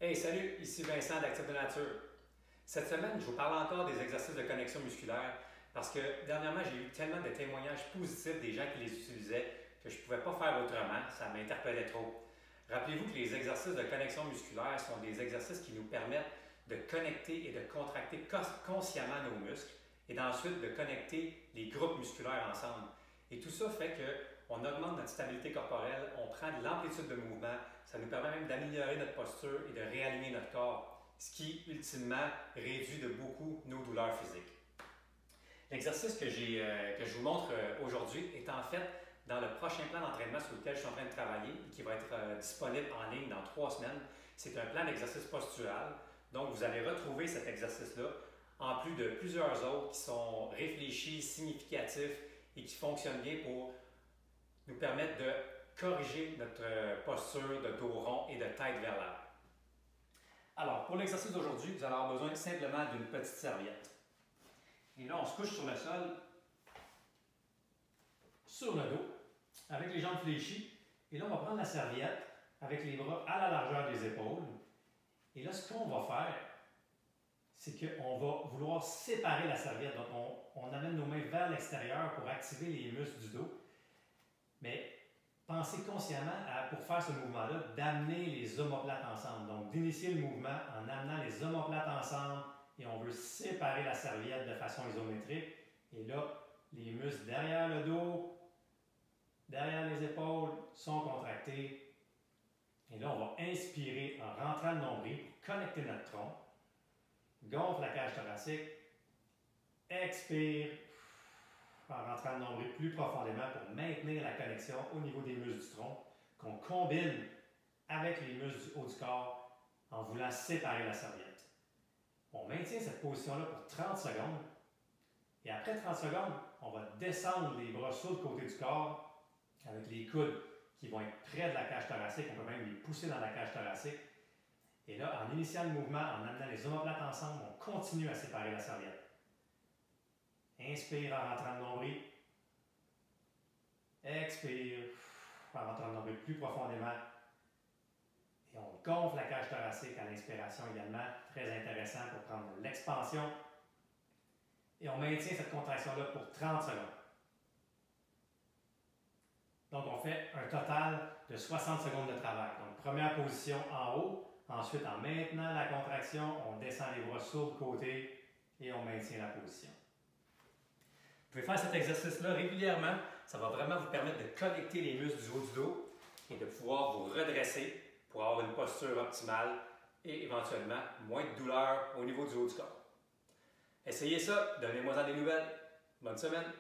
Hey, salut, ici Vincent d'Active de Nature. Cette semaine, je vous parle encore des exercices de connexion musculaire parce que dernièrement, j'ai eu tellement de témoignages positifs des gens qui les utilisaient que je ne pouvais pas faire autrement, ça m'interpellait trop. Rappelez-vous que les exercices de connexion musculaire sont des exercices qui nous permettent de connecter et de contracter consciemment nos muscles et ensuite de connecter les groupes musculaires ensemble. Et tout ça fait qu'on augmente notre stabilité corporelle, on prend de l'amplitude de mouvement, ça nous permet même d'améliorer notre posture et de réaligner notre corps, ce qui, ultimement, réduit de beaucoup nos douleurs physiques. L'exercice que je vous montre aujourd'hui est en fait dans le prochain plan d'entraînement sur lequel je suis en train de travailler et qui va être disponible en ligne dans 3 semaines. C'est un plan d'exercice postural. Donc, vous allez retrouver cet exercice-là en plus de plusieurs autres qui sont réfléchis, significatifs et qui fonctionnent bien pour nous permettre de corriger notre posture de dos rond et de tête vers l'avant. Alors, pour l'exercice d'aujourd'hui, vous allez avoir besoin simplement d'une petite serviette. Et là, on se couche sur le sol, sur le dos, avec les jambes fléchies. Et là, on va prendre la serviette avec les bras à la largeur des épaules. Et là, ce qu'on va faire, c'est qu'on va vouloir séparer la serviette. Donc, on amène nos mains vers l'extérieur pour activer les muscles du dos. Mais pensez consciemment pour faire ce mouvement-là, d'amener les omoplates ensemble. Donc, d'initier le mouvement en amenant les omoplates ensemble et on veut séparer la serviette de façon isométrique. Et là, les muscles derrière le dos, derrière les épaules sont contractés. Et là, on va inspirer en rentrant le nombril pour connecter notre tronc. Gonfle la cage thoracique. Expire en rentrant le nombril plus profondément pour maintenir la connexion au niveau des muscles du tronc qu'on combine avec les muscles du haut du corps en voulant séparer la serviette. On maintient cette position-là pour 30 secondes et après 30 secondes, on va descendre les bras sur le côté du corps avec les coudes qui vont être près de la cage thoracique. On peut même les pousser dans la cage thoracique. Et là, en initiant le mouvement, en amenant les omoplates ensemble, on continue à séparer la serviette. Inspire en rentrant le nombril. Expire en rentrant le nombril plus profondément. Et on gonfle la cage thoracique à l'inspiration également. Très intéressant pour prendre l'expansion. Et on maintient cette contraction-là pour 30 secondes. Donc, on fait un total de 60 secondes de travail. Donc, première position en haut. Ensuite, en maintenant la contraction, on descend les bras sur le côté et on maintient la position. Vous pouvez faire cet exercice-là régulièrement. Ça va vraiment vous permettre de connecter les muscles du haut du dos et de pouvoir vous redresser pour avoir une posture optimale et éventuellement moins de douleur au niveau du haut du corps. Essayez ça, donnez-moi des nouvelles. Bonne semaine!